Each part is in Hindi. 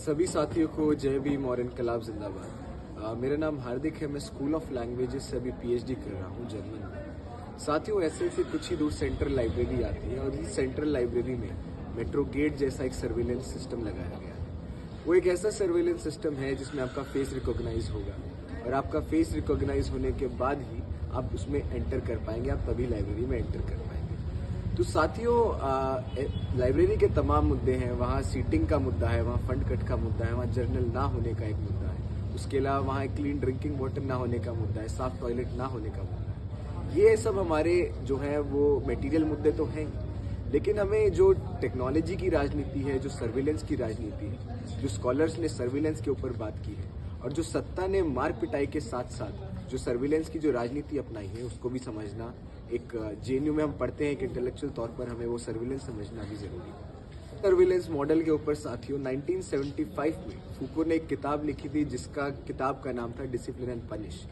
सभी साथियों को जय भीम और इनकलाब जिंदाबाद। मेरा नाम हार्दिक है। मैं स्कूल ऑफ लैंग्वेजेस से अभी पीएचडी कर रहा हूँ जर्मन में। साथियों, ऐसे से कुछ ही दूर सेंट्रल लाइब्रेरी आती है और इस सेंट्रल लाइब्रेरी में मेट्रो गेट जैसा एक सर्विलेंस सिस्टम लगाया गया है। वो एक ऐसा सर्विलेंस सिस्टम है जिसमें आपका फेस रिकॉग्नाइज होगा और आपका फेस रिकॉग्नाइज होने के बाद ही आप उसमें एंटर कर पाएंगे, आप तभी लाइब्रेरी में एंटर कर पाएंगे। तो साथियों, लाइब्रेरी के तमाम मुद्दे हैं। वहाँ सीटिंग का मुद्दा है, वहाँ फंड कट का मुद्दा है, वहाँ जर्नल ना होने का एक मुद्दा है, उसके अलावा वहाँ एक क्लीन ड्रिंकिंग वाटर ना होने का मुद्दा है, साफ टॉयलेट ना होने का मुद्दा है। ये सब हमारे जो है वो मटेरियल मुद्दे तो हैं ही, लेकिन हमें जो टेक्नोलॉजी की राजनीति है, जो सर्विलेंस की राजनीति है, जो स्कॉलर्स ने सर्विलेंस के ऊपर बात की है और जो सत्ता ने मार पिटाई के साथ साथ जो सर्विलेंस की जो राजनीति अपनाई है उसको भी समझना एक जेएनयू में हम पढ़ते हैं कि इंटेलेक्चुअल तौर पर हमें वो सर्विलेंस समझना भी जरूरी है। सर्विलेंस मॉडल के ऊपर साथियों 1975 में फूको ने एक किताब लिखी थी जिसका किताब का नाम था डिसिप्लिन एंड पनिश।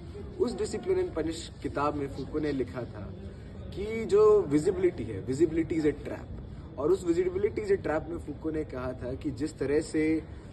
उस डिसिप्लिन एंड पनिश किताब में फूको ने लिखा था कि जो विजिबिलिटी है, विजिबिलिटी इज ए ट्रैप। और उस विजिबिलिटी इज ए ट्रैप में फूको ने कहा था कि जिस तरह से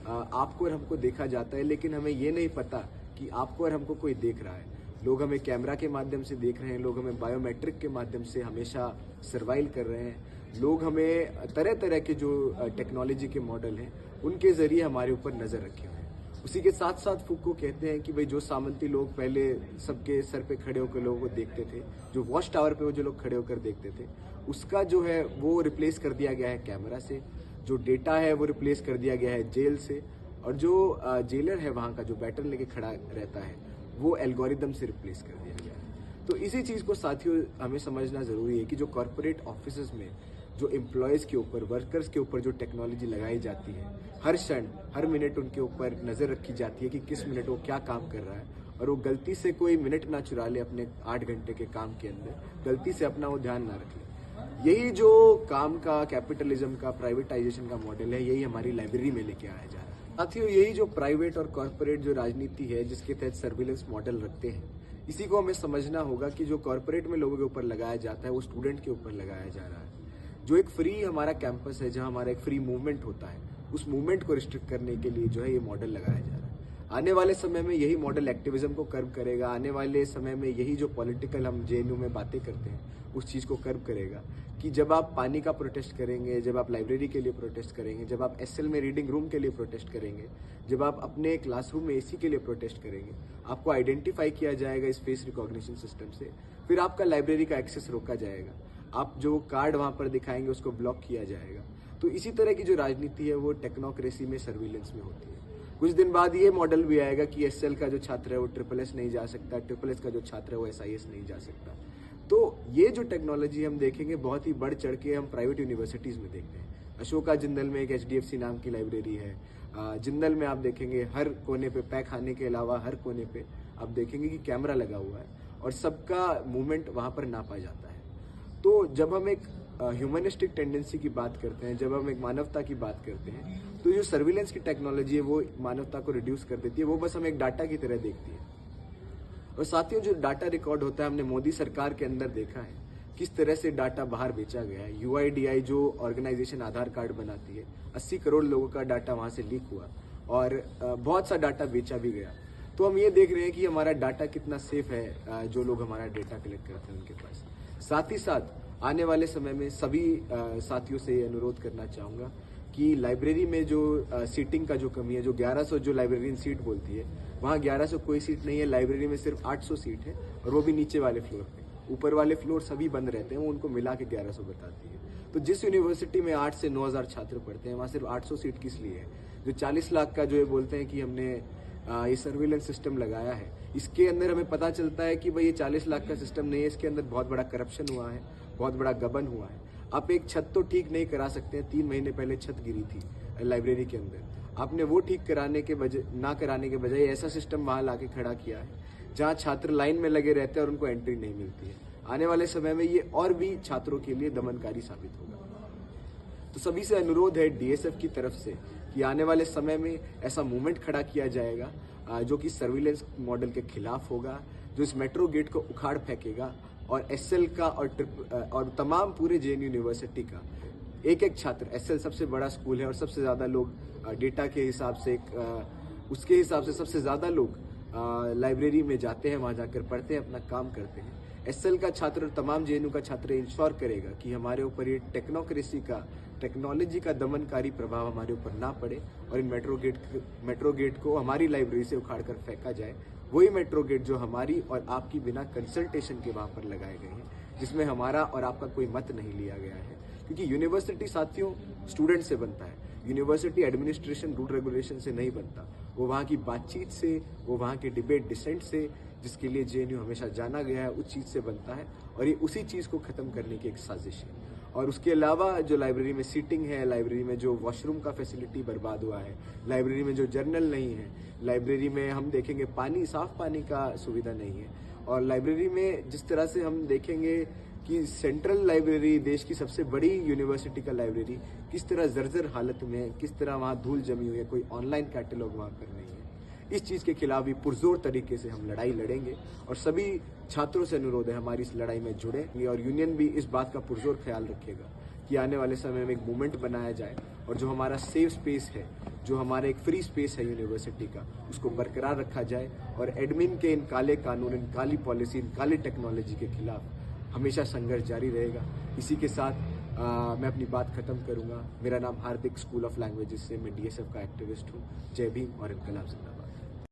आपको और हमको देखा जाता है, लेकिन हमें ये नहीं पता कि आपको और हमको कोई देख रहा है। लोग हमें कैमरा के माध्यम से देख रहे हैं, लोग हमें बायोमेट्रिक के माध्यम से हमेशा सर्वाइल कर रहे हैं, लोग हमें तरह तरह के जो टेक्नोलॉजी के मॉडल हैं उनके जरिए हमारे ऊपर नजर रखे हुए हैं। उसी के साथ साथ फूको कहते हैं कि भाई जो सामंती लोग पहले सबके सर पे खड़े होकर लोगों को देखते थे, जो वॉच टावर पे वो जो लोग खड़े होकर देखते थे, उसका जो है वो रिप्लेस कर दिया गया है कैमरा से। जो डेटा है वो रिप्लेस कर दिया गया है जेल से, और जो जेलर है वहाँ का जो बैटन लेके खड़ा रहता है वो एल्गोरिदम से रिप्लेस कर दिया गया है। तो इसी चीज को साथियों हमें समझना जरूरी है कि जो कॉर्पोरेट ऑफिसेज में जो एम्प्लॉयज के ऊपर, वर्कर्स के ऊपर जो टेक्नोलॉजी लगाई जाती है, हर क्षण हर मिनट उनके ऊपर नजर रखी जाती है कि किस मिनट वो क्या काम कर रहा है, और वो गलती से कोई मिनट ना चुरा ले अपने 8 घंटे के काम के अंदर, गलती से अपना वो ध्यान ना रख ले। यही जो काम का, कैपिटलिज्म का, प्राइवेटाइजेशन का मॉडल है, यही हमारी लाइब्रेरी में लेके आया जा रहा है। साथियों, यही जो प्राइवेट और कॉर्पोरेट जो राजनीति है जिसके तहत सर्विलेंस मॉडल रखते हैं, इसी को हमें समझना होगा कि जो कॉर्पोरेट में लोगों के ऊपर लगाया जाता है वो स्टूडेंट के ऊपर लगाया जा रहा है। जो एक फ्री हमारा कैंपस है, जहां हमारा एक फ्री मूवमेंट होता है, उस मूवमेंट को रिस्ट्रिक्ट करने के लिए जो है ये मॉडल लगाया जा रहा है। आने वाले समय में यही मॉडल एक्टिविज्म को कर्व करेगा। आने वाले समय में यही जो पॉलिटिकल हम जेएनयू में बातें करते हैं उस चीज को कर्व करेगा कि जब आप पानी का प्रोटेस्ट करेंगे, जब आप लाइब्रेरी के लिए प्रोटेस्ट करेंगे, जब आप एसएल में रीडिंग रूम के लिए प्रोटेस्ट करेंगे, जब आप अपने क्लासरूम में एसी के लिए प्रोटेस्ट करेंगे, आपको आइडेंटिफाई किया जाएगा इस फेस रिकॉग्निशन सिस्टम से। फिर आपका लाइब्रेरी का एक्सेस रोका जाएगा, आप जो कार्ड वहां पर दिखाएंगे उसको ब्लॉक किया जाएगा। तो इसी तरह की जो राजनीति है वो टेक्नोक्रेसी में, सर्विलेंस में होती है। कुछ दिन बाद ये मॉडल भी आएगा कि एसएल का जो छात्र है वो ट्रिपल एस नहीं जा सकता, ट्रिपल एस का जो छात्र है वो एसआईएस नहीं जा सकता। तो ये जो टेक्नोलॉजी हम देखेंगे बहुत ही बढ़ चढ़ के हम प्राइवेट यूनिवर्सिटीज में देखते हैं। अशोका जिंदल में एक एचडीएफसी नाम की लाइब्रेरी है। जिंदल में आप देखेंगे हर कोने पे, पैक खाने के अलावा हर कोने पे आप देखेंगे कि कैमरा लगा हुआ है और सबका मूवमेंट वहां पर नापा जाता है। तो जब हम एक ह्यूमनिस्टिक टेंडेंसी की बात करते हैं, जब हम एक मानवता की बात करते हैं, तो जो सर्विलेंस की टेक्नोलॉजी है वो मानवता को रिड्यूस कर देती है। वो बस हमें एक डाटा की तरह देखती है। और साथियों, जो डाटा रिकॉर्ड होता है, हमने मोदी सरकार के अंदर देखा है किस तरह से डाटा बाहर बेचा गया है। यूआईडीआई जो ऑर्गेनाइजेशन आधार कार्ड बनाती है, 80 करोड़ लोगों का डाटा वहां से लीक हुआ और बहुत सा डाटा बेचा भी गया। तो हम ये देख रहे हैं कि हमारा डाटा कितना सेफ है, जो लोग हमारा डेटा कलेक्ट करते हैं उनके पास। साथ ही साथ आने वाले समय में सभी साथियों से ये अनुरोध करना चाहूंगा कि लाइब्रेरी में जो सीटिंग का जो कमी है, जो 1100 जो लाइब्रेरियन सीट बोलती है, वहाँ 1100 कोई सीट नहीं है। लाइब्रेरी में सिर्फ 800 सीट है और वो भी नीचे वाले फ्लोर पे। ऊपर वाले फ्लोर सभी बंद रहते हैं, वो उनको मिला के 1100 बताती है। तो जिस यूनिवर्सिटी में 8 से 9000 छात्र पढ़ते हैं वहाँ सिर्फ 800 सीट किस लिए है? जो 40 लाख का जो ये बोलते हैं कि हमने ये सर्विलेंस सिस्टम लगाया है, इसके अंदर हमें पता चलता है कि भाई ये 40 लाख का सिस्टम नहीं है, इसके अंदर बहुत बड़ा करप्शन हुआ है, बहुत बड़ा गबन हुआ है। आप एक छत तो ठीक नहीं करा सकते हैं। 3 महीने पहले छत गिरी थी लाइब्रेरी के अंदर, आपने वो ठीक कराने के बजाय ऐसा सिस्टम वहां लाके खड़ा किया है जहां छात्र लाइन में लगे रहते हैं और उनको एंट्री नहीं मिलती है। आने वाले समय में ये और भी छात्रों के लिए दमनकारी साबित होगा। तो सभी से अनुरोध है डीएसएफ की तरफ से कि आने वाले समय में ऐसा मूवमेंट खड़ा किया जाएगा जो कि सर्विलेंस मॉडल के खिलाफ होगा, जो इस मेट्रो गेट को उखाड़ फेंकेगा और एसएल का और तमाम पूरे जेएनयू यूनिवर्सिटी का एक एक छात्र, एसएल सबसे बड़ा स्कूल है और सबसे ज़्यादा लोग डेटा के हिसाब से उसके हिसाब से सबसे ज़्यादा लोग लाइब्रेरी में जाते हैं, वहाँ जाकर पढ़ते हैं, अपना काम करते हैं। एसएल का छात्र और तमाम जेएनयू का छात्र इंश्योर करेगा कि हमारे ऊपर ये टेक्नोलॉजी का दमनकारी प्रभाव हमारे ऊपर ना पड़े और इन मेट्रो गेट को हमारी लाइब्रेरी से उखाड़ कर फेंका जाए। वही मेट्रो गेट जो हमारी और आपकी बिना कंसल्टेशन के वहाँ पर लगाए गए हैं, जिसमें हमारा और आपका कोई मत नहीं लिया गया है। क्योंकि यूनिवर्सिटी साथियों स्टूडेंट से बनता है, यूनिवर्सिटी एडमिनिस्ट्रेशन रूल रेगुलेशन से नहीं बनता। वो वहाँ की बातचीत से, वो वहाँ के डिबेट डिसेंट से, जिसके लिए जेएनयू हमेशा जाना गया है, उस चीज़ से बनता है। और ये उसी चीज़ को ख़त्म करने की एक साजिश है। और उसके अलावा जो लाइब्रेरी में सीटिंग है, लाइब्रेरी में जो वॉशरूम का फैसिलिटी बर्बाद हुआ है, लाइब्रेरी में जो जर्नल नहीं है, लाइब्रेरी में हम देखेंगे साफ पानी का सुविधा नहीं है। और लाइब्रेरी में जिस तरह से हम देखेंगे कि सेंट्रल लाइब्रेरी, देश की सबसे बड़ी यूनिवर्सिटी का लाइब्रेरी किस तरह जर्जर हालत में है, किस तरह वहाँ धूल जमी हुई है, कोई ऑनलाइन कैटलॉग वहाँ पर नहीं है। इस चीज़ के खिलाफ भी पुरजोर तरीके से हम लड़ाई लड़ेंगे और सभी छात्रों से अनुरोध है हमारी इस लड़ाई में जुड़े। और यूनियन भी इस बात का पुरजोर ख्याल रखेगा कि आने वाले समय में एक मूवमेंट बनाया जाए और जो हमारा सेफ स्पेस है, जो हमारा एक फ्री स्पेस है यूनिवर्सिटी का, उसको बरकरार रखा जाए। और एडमिन के इन काले कानून, इन काली पॉलिसी, इन काली टेक्नोलॉजी के खिलाफ हमेशा संघर्ष जारी रहेगा। इसी के साथ मैं अपनी बात खत्म करूंगा। मेरा नाम हार्दिक, स्कूल ऑफ लैंग्वेजेस से मैं डीएसएफ का एक्टिविस्ट हूँ। जय भीम और इनकलाब जिंदाबाद।